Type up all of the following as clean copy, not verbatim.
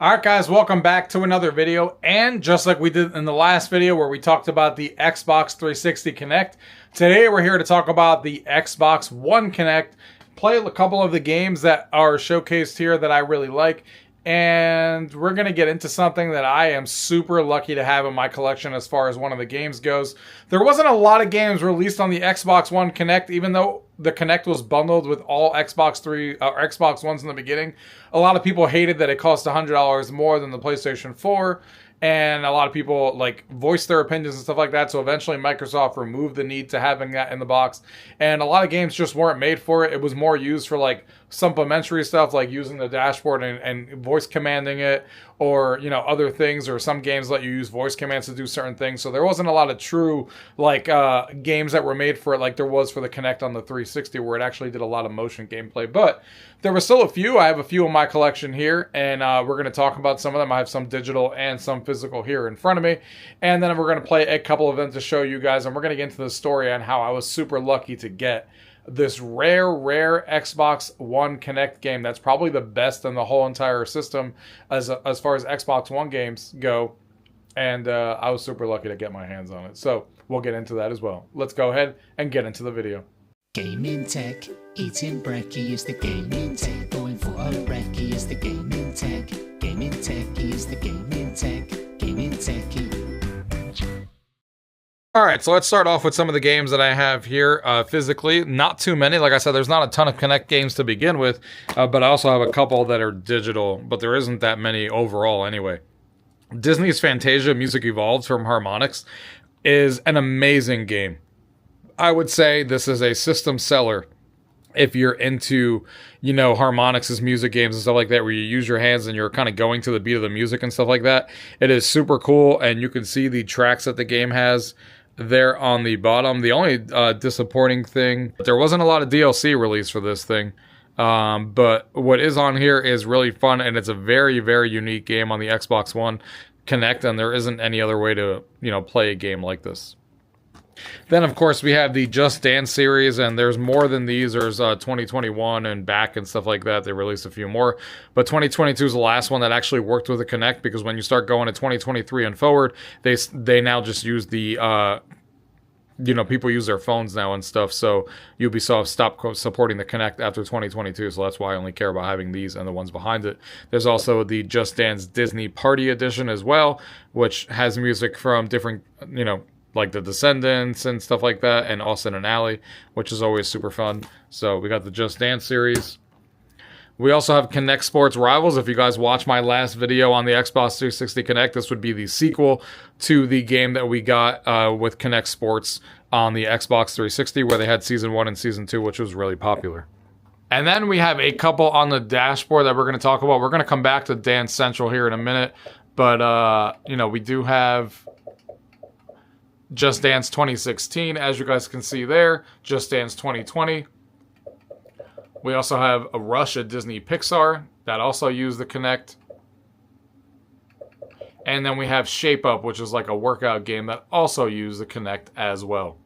Alright guys, welcome back to another video, and just like we did in the last video where we talked about the Xbox 360 Kinect, today we're here to talk about the Xbox One Kinect, play a couple of the games that are showcased here that I really like, and we're going to get into something that I am super lucky to have in my collection as far as one of the games goes. There wasn't a lot of games released on the Xbox One Kinect, even though the Kinect was bundled with all Xbox Ones in the beginning. A lot of people hated that it cost $100 more than the PlayStation 4, and a lot of people voiced their opinions and stuff like that, so eventually Microsoft removed the need to having that in the box, and a lot of games just weren't made for it. It was more used for supplementary stuff, like using the dashboard and voice commanding it, or other things, or some games let you use voice commands to do certain things. So there wasn't a lot of true games that were made for it like there was for the Kinect on the 360, where it actually did a lot of motion gameplay. But there were still a few. I have a few in my collection here, and we're going to talk about some of them. I have some digital and some physical here in front of me, and then we're going to play a couple of them to show you guys, and we're going to get into the story on how I was super lucky to get this rare Xbox One Kinect game that's probably the best in the whole entire system as far as Xbox One games go, and I was super lucky to get my hands on it. So we'll get into that as well. Let's go ahead and get into the video. Gaming tech, eating brekkie is the gaming tech, going for a brekkie is the gaming tech, gaming techie is the gaming tech, gaming techie. Alright, so let's start off with some of the games that I have here physically. Not too many. Like I said, there's not a ton of Kinect games to begin with, but I also have a couple that are digital, but there isn't that many overall anyway. Disney's Fantasia Music Evolved from Harmonix is an amazing game. I would say this is a system seller if you're into, Harmonix's music games and stuff like that, where you use your hands and you're kind of going to the beat of the music and stuff like that. It is super cool, and you can see the tracks that the game has there on the bottom. The only disappointing thing, there wasn't a lot of DLC released for this thing, but what is on here is really fun, and it's a very, very unique game on the Xbox One Kinect, and there isn't any other way to, play a game like this. Then, of course, we have the Just Dance series, and there's more than these. There's 2021 and back and stuff like that. They released a few more, but 2022 is the last one that actually worked with the Kinect, because when you start going to 2023 and forward, they now just use the people use their phones now and stuff, so Ubisoft stopped supporting the Kinect after 2022, so that's why I only care about having these and the ones behind it. There's also the Just Dance Disney Party Edition as well, which has music from different, like the Descendants and stuff like that, and Austin and Ally, which is always super fun. So we got the Just Dance series. We also have Kinect Sports Rivals. If you guys watch my last video on the Xbox 360 Kinect, this would be the sequel to the game that we got with Kinect Sports on the Xbox 360, where they had Season 1 and Season 2, which was really popular. And then we have a couple on the dashboard that we're going to talk about. We're going to come back to Dance Central here in a minute, but, we do have Just Dance 2016, as you guys can see there. Just Dance 2020. We also have a Rush at Disney Pixar that also used the Kinect. And then we have Shape Up, which is like a workout game that also used the Kinect as well.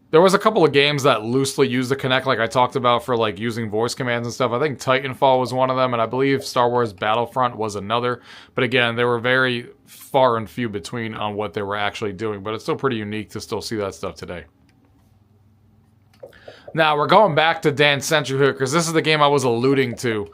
There was a couple of games that loosely used the Kinect, like I talked about, for using voice commands and stuff. I think Titanfall was one of them, and I believe Star Wars Battlefront was another. But again, they were very far and few between on what they were actually doing. But it's still pretty unique to still see that stuff today. Now, we're going back to Dance Central here, because this is the game I was alluding to.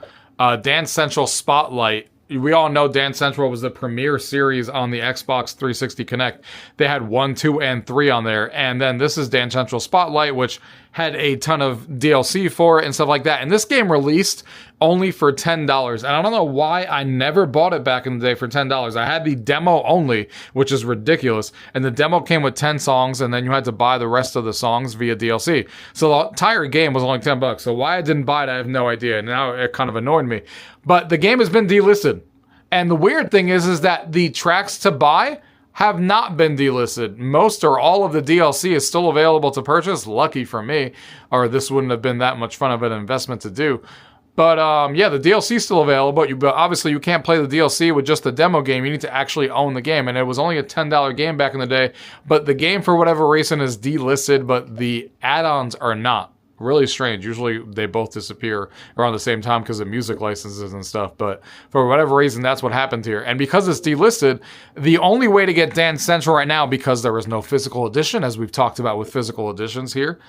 Dance Central Spotlight. We all know Dance Central was the premier series on the Xbox 360 Kinect. They had 1, 2, and 3 on there. And then this is Dance Central Spotlight, which had a ton of DLC for it and stuff like that. And this game released only for $10. And I don't know why I never bought it back in the day for $10. I had the demo only, which is ridiculous. And the demo came with 10 songs, and then you had to buy the rest of the songs via DLC. So the entire game was only $10. So why I didn't buy it, I have no idea. And now it kind of annoyed me. But the game has been delisted. And the weird thing is that the tracks to buy have not been delisted. Most or all of the DLC is still available to purchase. Lucky for me, or this wouldn't have been that much fun of an investment to do. But yeah, the DLC is still available. But obviously you can't play the DLC with just the demo game. You need to actually own the game. And it was only a $10 game back in the day. But the game, for whatever reason, is delisted, but the add-ons are not. Really strange. Usually they both disappear around the same time because of music licenses and stuff. But for whatever reason, that's what happened here. And because it's delisted, the only way to get Dance Central right now, because there is no physical edition, as we've talked about with physical editions here,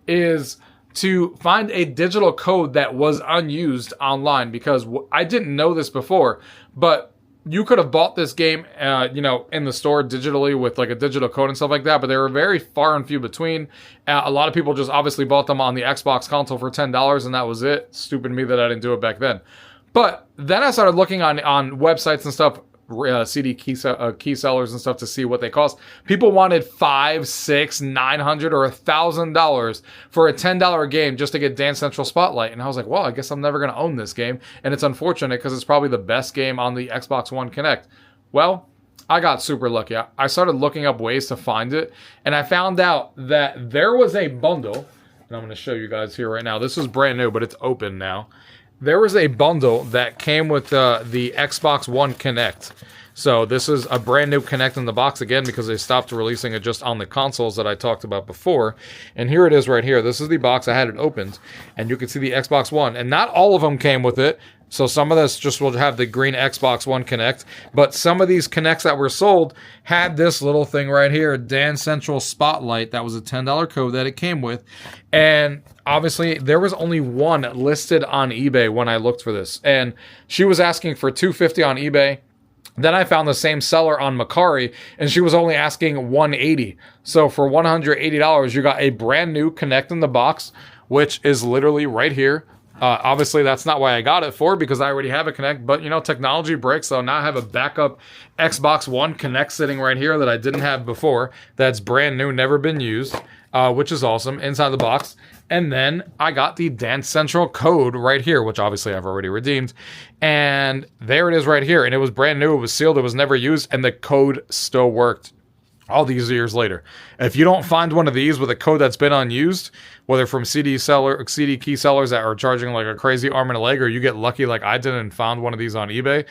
is to find a digital code that was unused online. Because I didn't know this before, but you could have bought this game, in the store digitally with like a digital code and stuff like that, but they were very far and few between. A lot of people just obviously bought them on the Xbox console for $10, and that was it. Stupid me that I didn't do it back then. But then I started looking on websites and stuff, CD key sellers and stuff, to see what they cost. People wanted $500, $600, $900, or $1,000 for a $10 game just to get Dance Central Spotlight. And I was like, well, I guess I'm never going to own this game. And it's unfortunate because it's probably the best game on the Xbox One Kinect. Well, I got super lucky. I started looking up ways to find it, and I found out that there was a bundle, and I'm going to show you guys here right now. This is brand new, but it's open now. There was a bundle that came with the Xbox One Kinect. So this is a brand new Kinect in the box again, because they stopped releasing it just on the consoles that I talked about before. And here it is right here. This is the box. I had it opened, and you can see the Xbox One. And not all of them came with it. So some of this just will have the green Xbox One Kinect. But some of these Kinects that were sold had this little thing right here, Dance Central Spotlight. That was a $10 code that it came with. And obviously, there was only one listed on eBay when I looked for this. And she was asking for $250 on eBay. Then I found the same seller on Macari, and she was only asking $180. So for $180, you got a brand new Kinect in the box, which is literally right here. Obviously, that's not why I got it for, because I already have a Kinect. But, technology breaks, so now I have a backup Xbox One Kinect sitting right here that I didn't have before. That's brand new, never been used, which is awesome, inside the box. And then I got the Dance Central code right here, which obviously I've already redeemed. And there it is right here. And it was brand new. It was sealed. It was never used. And the code still worked all these years later. If you don't find one of these with a code that's been unused, whether from CD key sellers that are charging like a crazy arm and a leg, or you get lucky like I did and found one of these on eBay,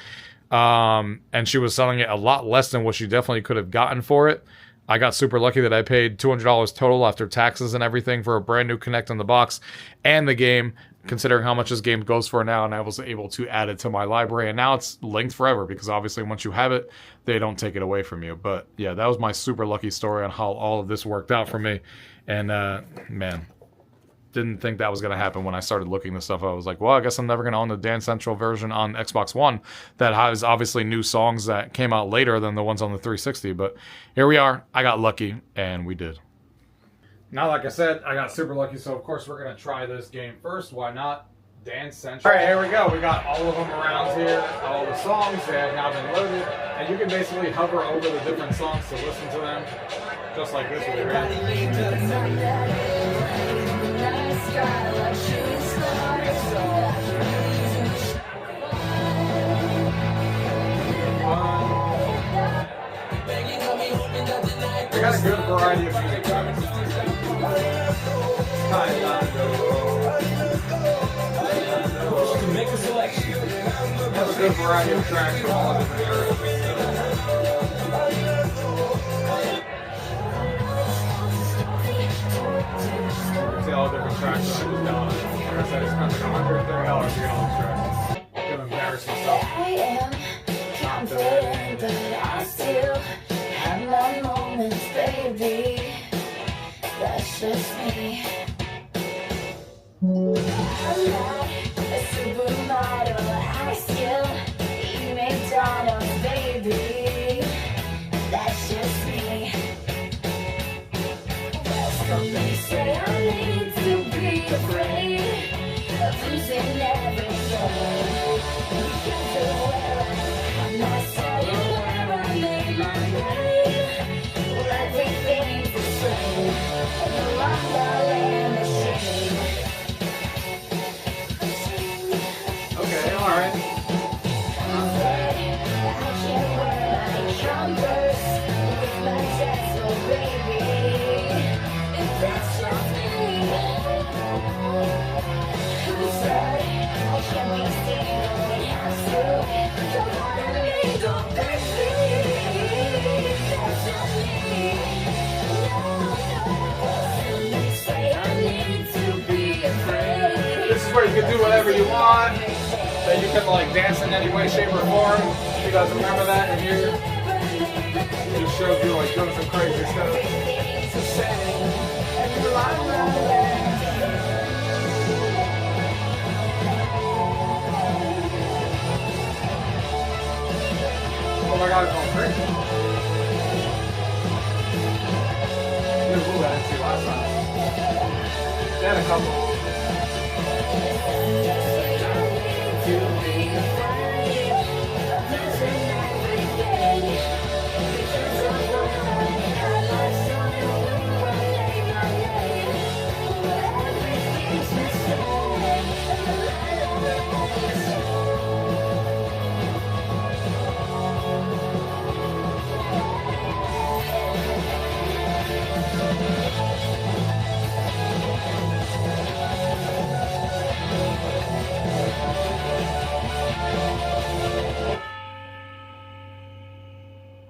and she was selling it a lot less than what she definitely could have gotten for it. I got super lucky that I paid $200 total after taxes and everything for a brand new Kinect in the box and the game, considering how much this game goes for now, and I was able to add it to my library. And now it's linked forever, because obviously once you have it, they don't take it away from you. But yeah, that was my super lucky story on how all of this worked out for me. And man, didn't think that was going to happen when I started looking this stuff. I was like, well, I guess I'm never going to own the Dance Central version on Xbox One that has obviously new songs that came out later than the ones on the 360. But here we are. I got lucky, and we did. Now, like I said, I got super lucky, so of course we're going to try this game first. Why not? Dance Central. All right, here we go. We got all of them around here. All the songs, they have now been loaded. And you can basically hover over the different songs to listen to them, just like this over here. We got a good variety of music. Make a selection. We have a good variety of tracks from all different areas. See all the different tracks that I just downloaded. Like I said, it's kind of like $130 to get all these tracks. Gonna embarrass myself. I am confident, but I still have my moments, baby. That's just me. I'm not a supermodel. I still eat McDonald's, baby. That's just me. They say I need to be afraid of losing everything. Because of where I'm not saying where I made my name. Well, everything's the same. The La La Land machine. Okay, alright. I can't wear my Converse with my Tesla, baby. If that's just me, who's right? I can't be seen, I have to. whatever you want. That you can like dance in any way, shape, or form. If you guys remember that in here, it just shows you like doing some crazy stuff. Oh my God, it's going crazy. There's blue I didn't see last time. They had a couple.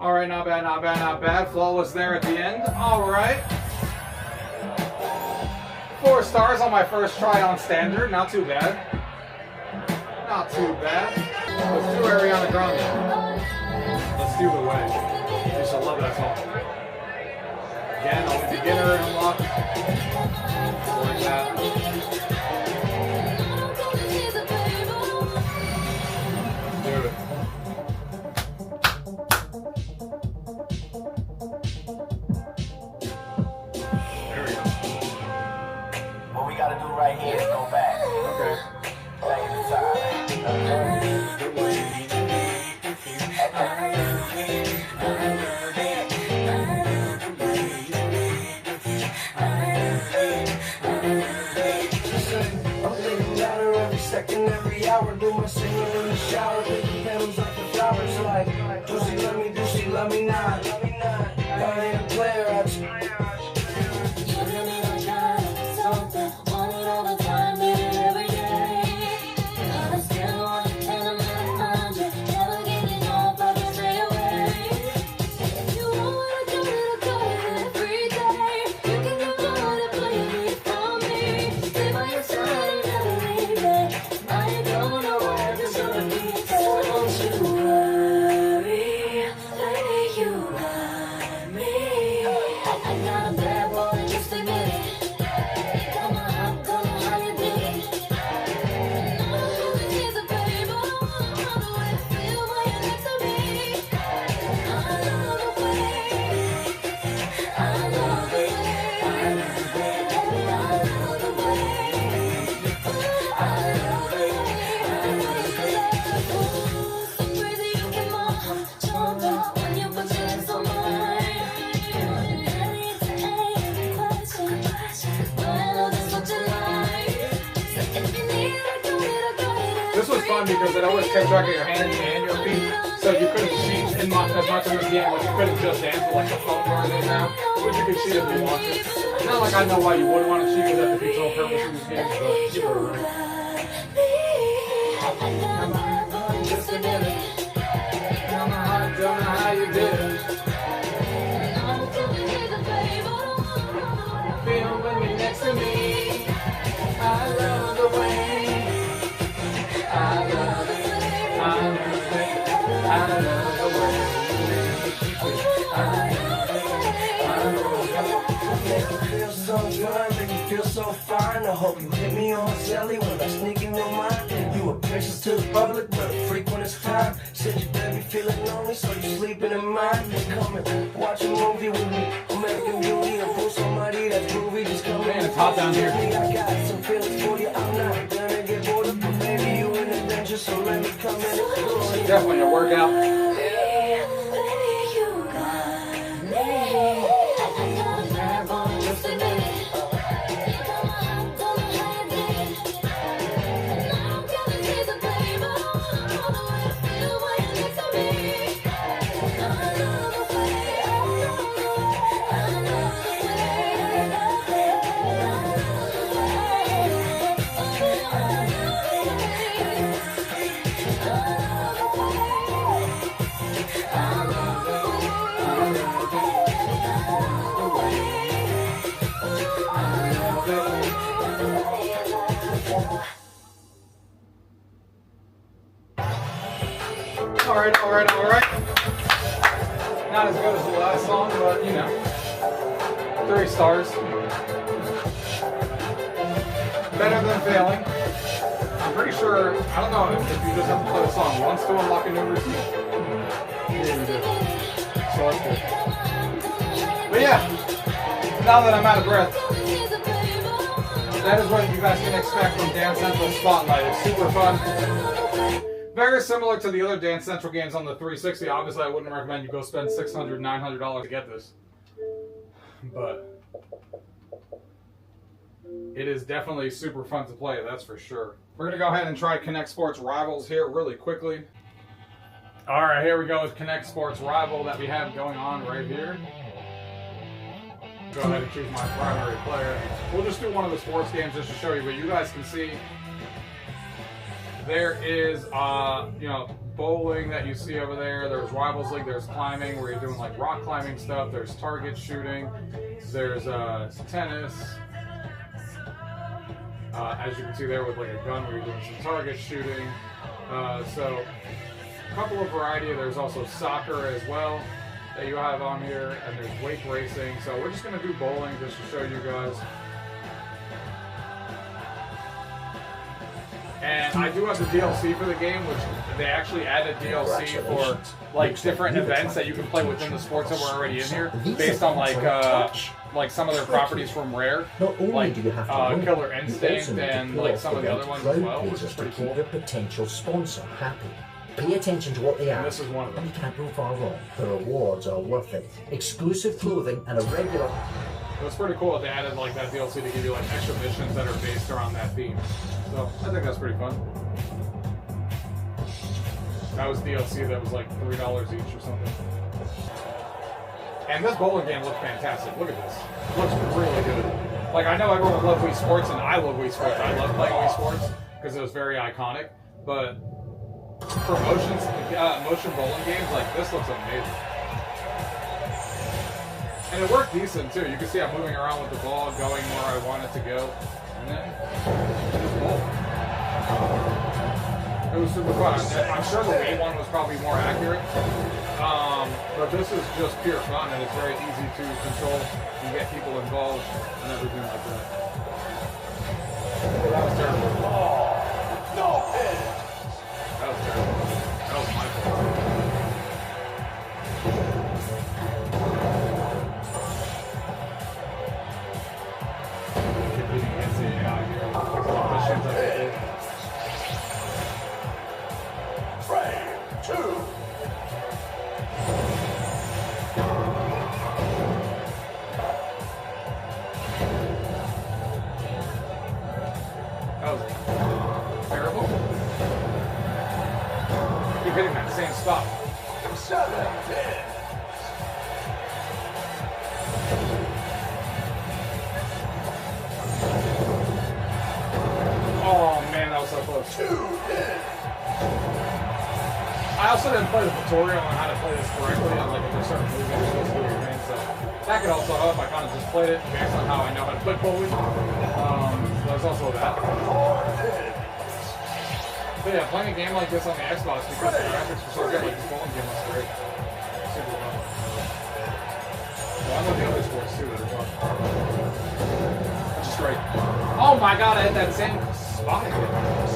All right, not bad, not bad, not bad. Flawless there at the end. All right. 4 stars on my first try on standard. Not too bad. Not too bad. Let's do Ariana Grande. Let's do The Way. I used to love that song. Again, only beginner unlock. Like that. Do it. Right here, go back. Okay. Back inside. I'm living louder every second, every hour. Do my singing in the shower. Pick the petals off the flowers. Like, do she love me? Do she love me not? I ain't a player. I just This was fun because it always kept track of your hands and your feet, so you couldn't cheat as much in this game. Like you couldn't just dance with like the phone card is now, but you could cheat if you want to. It's not like I know why you wouldn't want to cheat, because that defeats the whole purpose of these games. But you were right. Just a minute. Don't know how you did it. Feel when you're next to me. I love the way. I love the way. I love the way. Make you feel so good, make you feel so fine. I hope you hit me on celly when I sneak in your mind. You a princess to the public, but a freak when it's time. Said you baby feeling lonely, so you sleeping in mine. Come and watch a movie with me, American Beauty, and pull somebody that's groovy. Just come in. It's hot down here. I got some feelings for you. I'm not gonna get bored of, but baby you in adventure, so let me come in and explore. Definitely a workout. right, all right, all right. Not as good as the last song, but you know, 3 stars. Better than failing. I'm pretty sure, I don't know if you just have to play the song once to unlock a new routine. Yeah, you do. So that's good. But yeah, now that I'm out of breath, that is what you guys can expect from Dance Central Spotlight. It's super fun. Very similar to the other Dance Central games on the 360. Obviously, I wouldn't recommend you go spend $600, $900 to get this. But it is definitely super fun to play, that's for sure. We're going to go ahead and try Kinect Sports Rivals here really quickly. Alright, here we go with Kinect Sports Rival that we have going on right here. Go ahead and choose my primary player. We'll just do one of the sports games just to show you, but you guys can see there is, you know, bowling that you see over there. There's Rivals League, there's climbing where you're doing like rock climbing stuff. There's target shooting. There's tennis. As you can see there with like a gun where you're doing some target shooting. So a couple of variety. There's also soccer as well that you have on here, and there's wake racing. So we're just going to do bowling just to show you guys. And I do have the DLC for the game, which they actually added DLC for like different events that you can play within the sports that were already in here, based on like some of their properties from Rare, like Killer Instinct and like some of the other ones as well, which is pretty cool. Your potential sponsor happy. Pay attention to what they And are. this is one of them. You can't go far wrong. The rewards are worth it. Exclusive clothing and a regular. It was pretty cool that they added like that DLC to give you like extra missions that are based around that theme. So I think that's pretty fun. That was DLC that was like $3 each or something. And this bowling game looks fantastic. Look at this. It looks really good. Like I know everyone loves Wii Sports, and I love Wii Sports. I love playing Wii Sports because it was very iconic. But for motion bowling games, like this looks amazing. And it worked decent too. You can see I'm moving around with the ball, going where I want it to go. And then just bowl. It was super fun. I'm sure the Wii one was probably more accurate. But this is just pure fun, and it's very easy to control and get people involved and everything like that. That was terrible. No hit. That was terrible. That was my fault. Competing against the AI here. Because of the missions I did. Frame 2. That was terrible. Keep hitting that same spot. 7 hit. Oh man, that was so close. 2 hit. I also didn't play the tutorial on how to play this correctly, and like if there's certain moves that you're supposed to do with your hand, so that could also help. I kind of just played it based on how I know how to play bowling. There's also that. 4 hit. But yeah, playing a game like this on the Xbox because the graphics were so good, like this bowling game was great. Super fun. So I love the other sports too that are fun. Which is great. Oh my god, I hit that same spot again.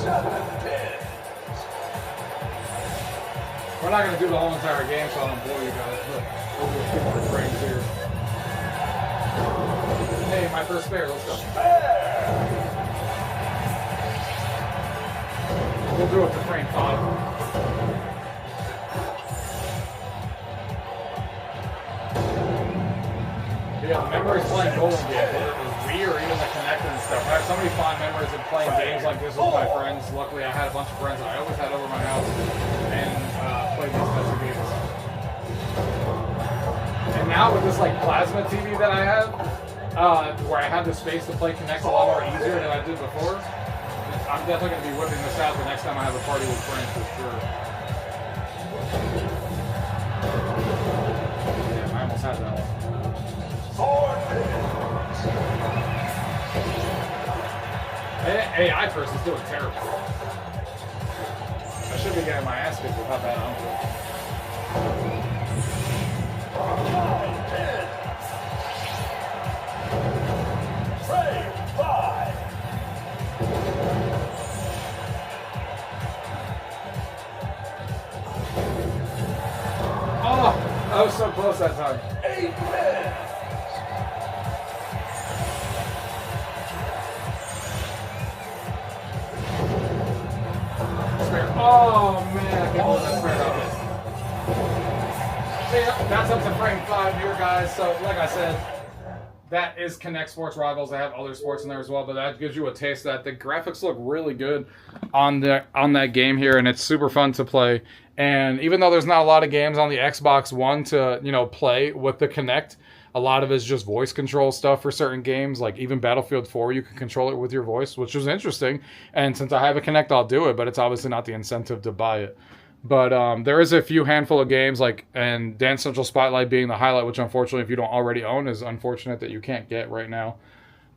7 hit. We're not going to do the whole entire game so I don't bore you guys, but we'll do a few more frames here. Hey, my first spare, let's go. We'll do it for frame 5. Yeah, the memories playing bowling games, Wii or even the Kinect and stuff. I have so many fond memories of playing games like this with my friends. Luckily, I had a bunch of friends that I always had over my house and played these types of games. And now with this like plasma TV that I have, where I have the space to play Kinect a lot more easier than I did before, I'm definitely going to be whipping this out the next time I have a party with friends for sure. Yeah, I almost had that one. 4 hit. AI first is doing terrible. I should be getting my ass kicked with how bad I'm doing. I was so close that time. Oh man, I can't believe that square got missed. See, that's up to frame 5 here, guys. So, like I said, that is Kinect Sports Rivals. They have other sports in there as well, but that gives you a taste of that. The graphics look really good on that game here, and it's super fun to play. And even though there's not a lot of games on the Xbox One to, you know, play with the Kinect, a lot of it's just voice control stuff for certain games. Like even Battlefield 4, you can control it with your voice, which is interesting. And since I have a Kinect, I'll do it, but it's obviously not the incentive to buy it. But there is a few handful of games, like, and Dance Central Spotlight being the highlight, which unfortunately, if you don't already own, is unfortunate that you can't get right now.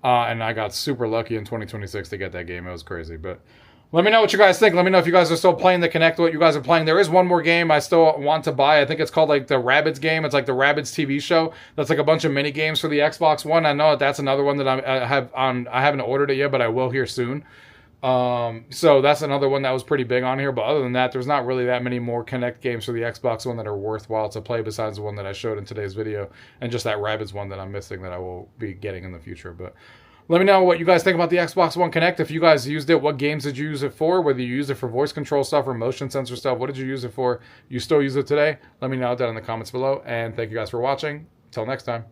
And I got super lucky in 2026 to get that game. It was crazy. But let me know what you guys think. Let me know if you guys are still playing the Kinect, what you guys are playing. There is one more game I still want to buy. I think it's called like the Rabbids game. It's like the Rabbids TV show. That's like a bunch of mini games for the Xbox One. I know that's another one that I have on. I haven't ordered it yet, but I will here soon. So that's another one that was pretty big on here. But other than that, there's not really that many more Kinect games for the Xbox One that are worthwhile to play besides the one that I showed in today's video, and just that Rabbids one that I'm missing that I will be getting in the future. But let me know what you guys think about the Xbox One Kinect. If you guys used it, what games did you use it for? Whether you used it for voice control stuff or motion sensor stuff, what did you use it for? You still use it today? Let me know down in the comments below. And thank you guys for watching. Until next time.